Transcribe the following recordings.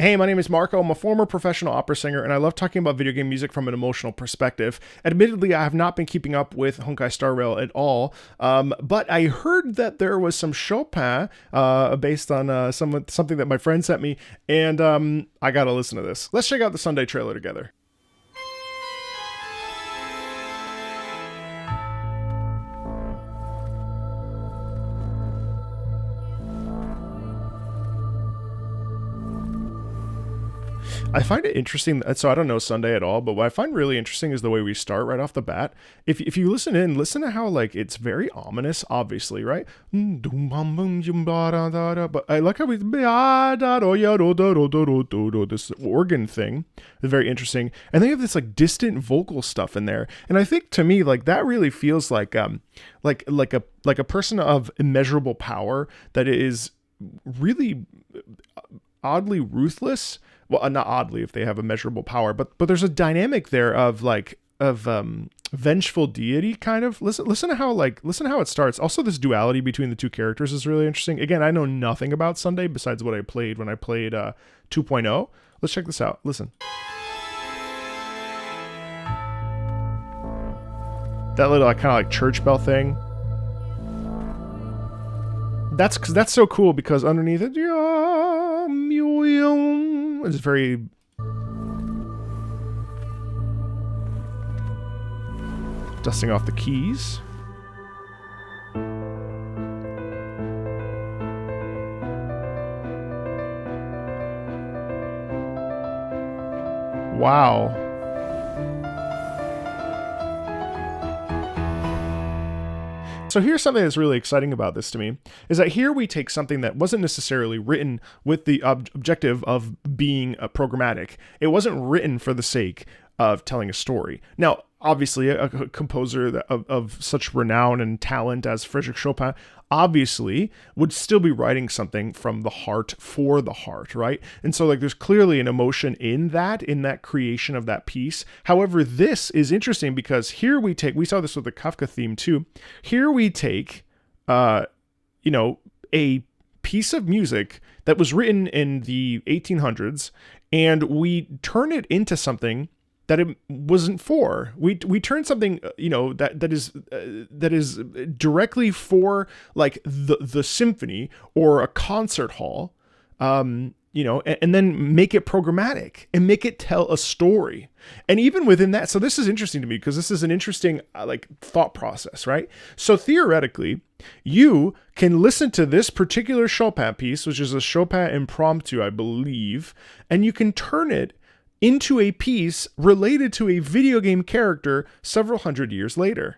Hey, my name is Marco. I'm a former professional opera singer, and I love talking about video game music from an emotional perspective. Admittedly, I have not been keeping up with Honkai Star Rail at all, but I heard that there was some Chopin based on something that my friend sent me, and I gotta listen to this. Let's check out the Sunday trailer together. I find it interesting. So I don't know Sunday at all, but what I find really interesting is the way we start right off the bat. If you listen to how like it's very ominous, obviously, right? But I like how we this organ thing is very interesting, and they have this like distant vocal stuff in there, and I think to me like that really feels like a person of immeasurable power that is really oddly ruthless. Well, not oddly if they have immeasurable power, but there's a dynamic there of vengeful deity kind of. Listen to how it starts. Also, this duality between the two characters is really interesting. Again, I know nothing about Sunday besides what I played when I played 2.0. Let's check this out. Listen. That little kind of like church bell thing. That's so cool because underneath it, it's very dusting off the keys. Wow. So here's something that's really exciting about this to me, is that here we take something that wasn't necessarily written with the objective of being programmatic. It wasn't written for the sake of telling a story. Now, obviously, a composer of such renown and talent as Frédéric Chopin obviously would still be writing something from the heart for the heart, right? And so like there's clearly an emotion in that creation of that piece. However, this is interesting because here we saw this with the Kafka theme too. Here we take a piece of music that was written in the 1800s and we turn it into something that it wasn't for. We turn something that is directly for like the symphony or a concert hall, and then make it programmatic and make it tell a story. And even within that, so this is interesting to me because this is an interesting thought process, right? So theoretically, you can listen to this particular Chopin piece, which is a Chopin impromptu, I believe, and you can turn it into a piece related to a video game character several hundred years later.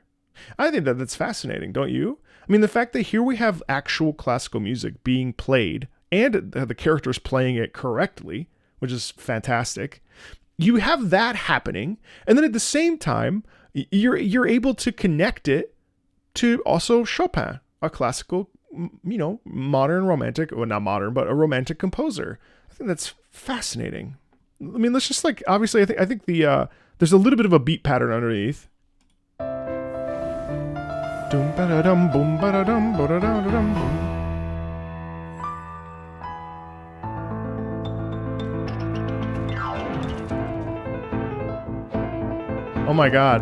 I think that's fascinating, don't you? I mean, the fact that here we have actual classical music being played and the characters playing it correctly, which is fantastic. You have that happening, and then at the same time, you're able to connect it to also Chopin, a classical, modern romantic, well, not modern, but a romantic composer. I think that's fascinating. I mean, let's just obviously, I think there's a little bit of a beat pattern underneath. Oh my God.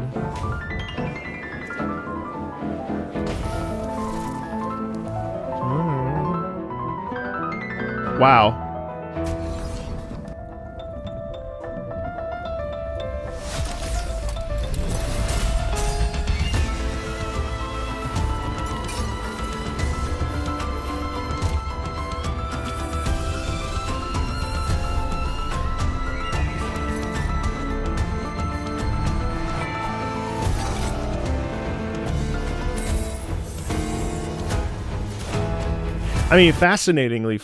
Wow. I mean, fascinatingly,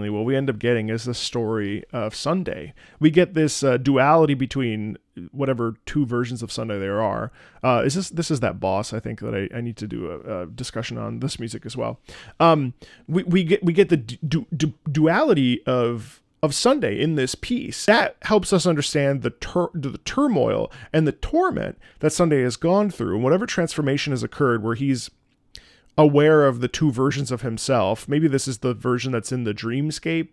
what we end up getting is the story of Sunday. We get this duality between whatever two versions of Sunday there are. This is that boss, I think, that I need to do a discussion on this music as well. We get the duality of Sunday in this piece. That helps us understand the turmoil and the torment that Sunday has gone through, and whatever transformation has occurred where he's aware of the two versions of himself. Maybe this is the version that's in the dreamscape,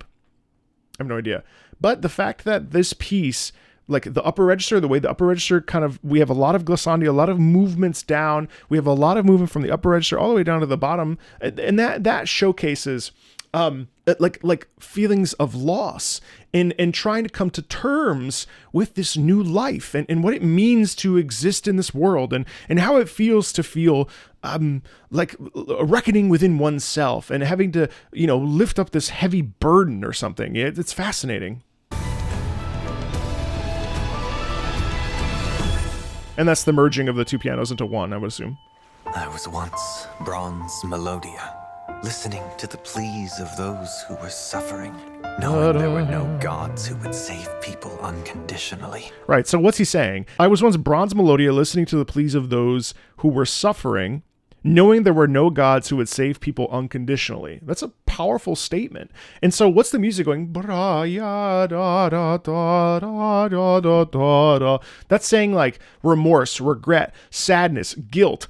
have no idea. But the fact that this piece, like the upper register, the way the upper register kind of, we have a lot of glissandi, a lot of movements down. We have a lot of movement from the upper register all the way down to the bottom. And that showcases like feelings of loss and trying to come to terms with this new life and what it means to exist in this world and how it feels to feel like a reckoning within oneself and having to, lift up this heavy burden or something. It's fascinating. And that's the merging of the two pianos into one, I would assume. I was once bronze melodia, listening to the pleas of those who were suffering, knowing there were no gods who would save people unconditionally. Right, so what's he saying? I was once bronze melodia, listening to the pleas of those who were suffering, knowing there were no gods who would save people unconditionally. That's a powerful statement. And so what's the music going? That's saying like remorse, regret, sadness, guilt,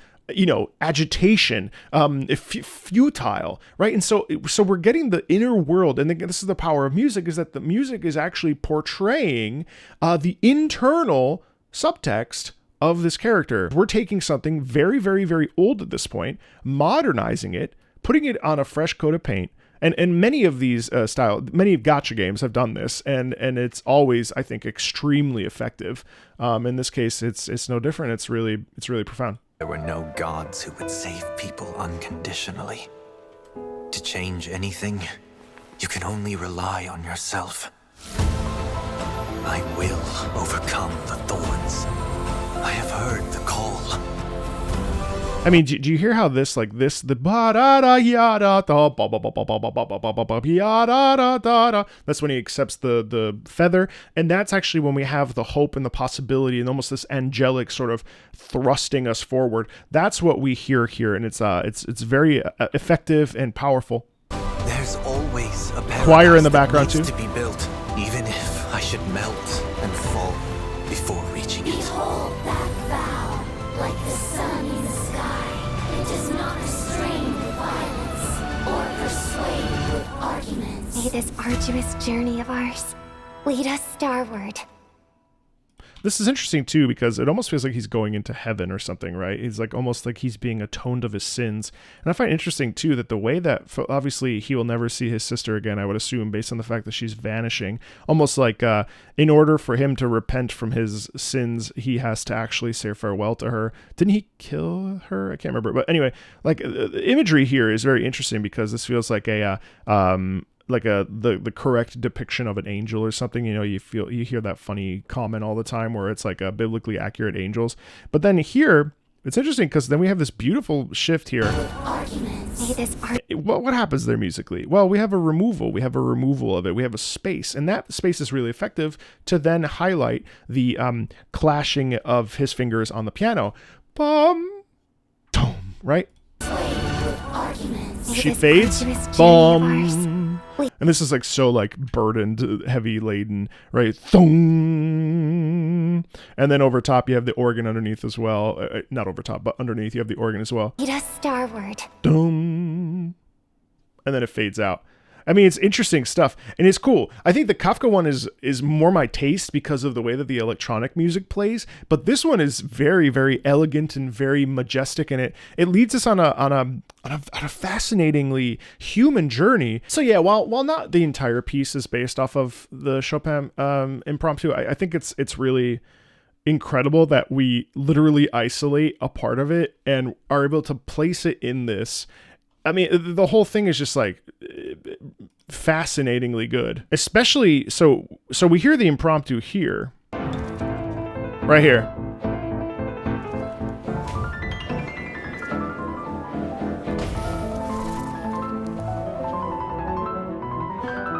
agitation, futile, right? And so we're getting the inner world. And this is the power of music, is that the music is actually portraying the internal subtext of this character. We're taking something very, very, very old at this point, modernizing it, putting it on a fresh coat of paint. And many of these many gacha games have done this, and it's always, I think, extremely effective. In this case, it's no different. It's really profound. There were no gods who would save people unconditionally. To change anything, you can only rely on yourself. I will overcome the thorns. I have heard the call. I mean, do you hear how this, the that's when he accepts the feather, and that's actually when we have the hope and the possibility and almost this angelic sort of thrusting us forward. That's what we hear here, and it's very effective and powerful. There's always a paradise choir in the background too. To be built, even if I should melt and fall before reaching it. Behold that vow, like the sun in the sky. It does not restrain with violence or persuade with arguments. May this arduous journey of ours lead us starward. This is interesting too, because it almost feels like he's going into heaven or something, right? He's like almost like he's being atoned of his sins. And I find interesting too that the way that obviously he will never see his sister again, I would assume, based on the fact that she's vanishing, almost like in order for him to repent from his sins, he has to actually say farewell to her. Didn't he kill her? I can't remember. But anyway, the imagery here is very interesting, because this feels like the correct depiction of an angel or something. You hear that funny comment all the time where it's like a biblically accurate angels. But then here, it's interesting because then we have this beautiful shift here. What happens there musically? Well, we have a removal. We have a removal of it. We have a space, and that space is really effective to then highlight the clashing of his fingers on the piano. Bum, tom, right? She fades. Bum. And this is so burdened, heavy laden, right? Thong. And then over top you have the organ underneath as well. Not over top, but underneath you have the organ as well. Lead us starward. Dum. And then it fades out. I mean, it's interesting stuff, and it's cool. I think the Kafka one is more my taste because of the way that the electronic music plays, but this one is very, very elegant and very majestic, and it leads us on a fascinatingly human journey. So yeah, while not the entire piece is based off of the Chopin impromptu, I think it's really incredible that we literally isolate a part of it and are able to place it in this. I mean, the whole thing is just fascinatingly good. Especially, so we hear the impromptu here. Right here.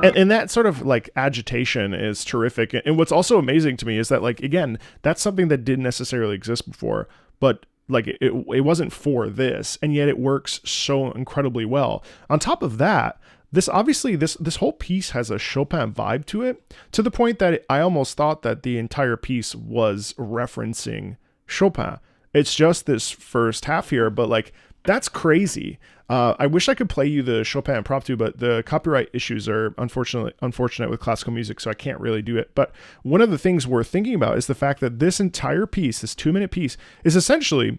And that sort of agitation is terrific. And what's also amazing to me is that again, that's something that didn't necessarily exist before, but it wasn't for this, and yet it works so incredibly well. On top of that, this whole piece has a Chopin vibe to it, to the point that I almost thought that the entire piece was referencing Chopin. It's just this first half here, but That's crazy. I wish I could play you the Chopin impromptu, but the copyright issues are unfortunate with classical music, so I can't really do it. But one of the things we're thinking about is the fact that this entire piece, this 2-minute piece, is essentially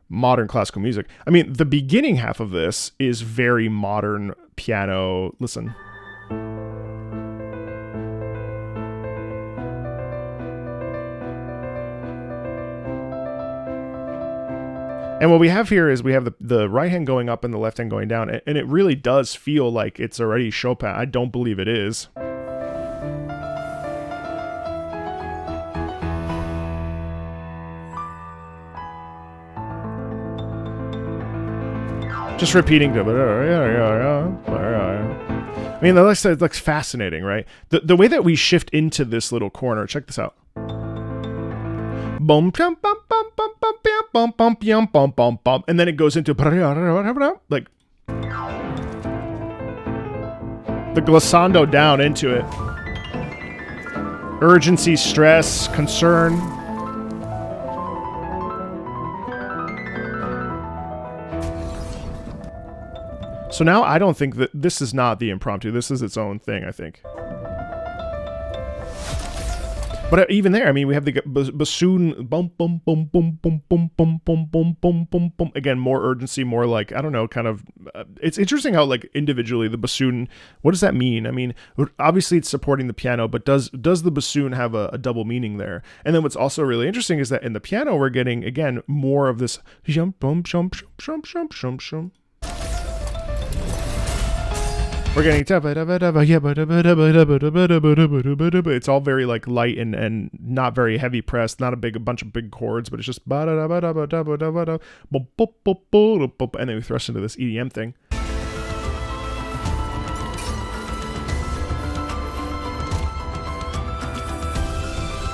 modern classical music. I mean, the beginning half of this is very modern piano. Listen. And what we have here is we have the right hand going up and the left hand going down. And it really does feel like it's already Chopin. I don't believe it is. Just repeating. I mean, that looks fascinating, right? The way that we shift into this little corner, check this out. Boom, bum, bum, bum, bum, bum, bum, bum, bum, bum, bum, and then it goes into like the glissando down into it. Urgency, stress, concern. So now I don't think that this is not the impromptu. This is its own thing, I think. But even there, I mean, we have the bassoon, bum, bum, bum, bum, bum, bum, bum, bum, bum, bum, bum, bum. Again, more urgency, more like, I don't know, kind of, it's interesting how, like, individually the bassoon, what does that mean? I mean, obviously it's supporting the piano, but does the bassoon have a double meaning there? And then what's also really interesting is that in the piano, we're getting, again, more of this, jump, bum, jump, jump, jump, jump, jump. We're getting it's all very like light and not very heavy pressed, not a bunch of big chords, but it's just and then we thrust into this EDM thing.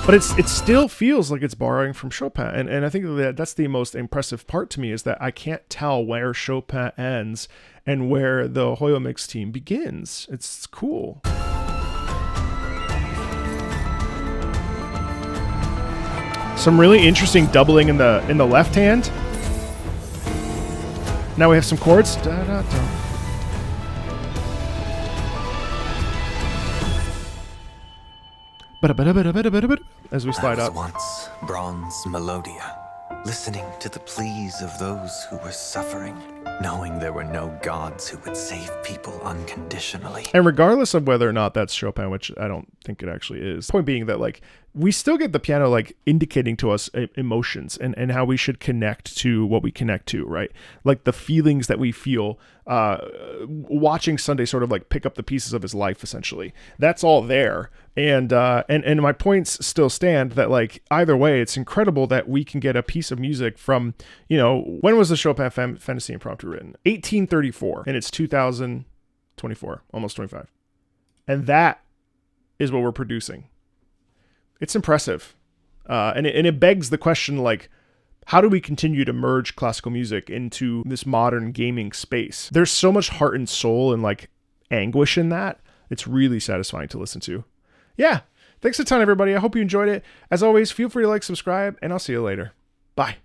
But it still feels like it's borrowing from Chopin. And I think that's the most impressive part to me, is that I can't tell where Chopin ends and where the Hoyo Mix team begins. It's cool. Some really interesting doubling in the left hand. Now we have some chords. Da, da, da. As we slide up. Once bronze melodia, listening to the pleas of those who were suffering, knowing there were no gods who would save people unconditionally. And regardless of whether or not that's Chopin, which I don't think it actually is, point being that, like, we still get the piano, like, indicating to us emotions and how we should connect to what we connect to, right? Like the feelings that we feel watching Sunday sort of like pick up the pieces of his life, essentially. That's all there. And my points still stand that, like, either way, it's incredible that we can get a piece of music from, you know, when was the Chopin Fantasy Impromptu written? 1834, and it's 2024, almost 25. And that is what we're producing. It's impressive. And it begs the question, like, how do we continue to merge classical music into this modern gaming space? There's so much heart and soul and, like, anguish in that. It's really satisfying to listen to. Yeah. Thanks a ton, everybody. I hope you enjoyed it. As always, feel free to like, subscribe, and I'll see you later. Bye.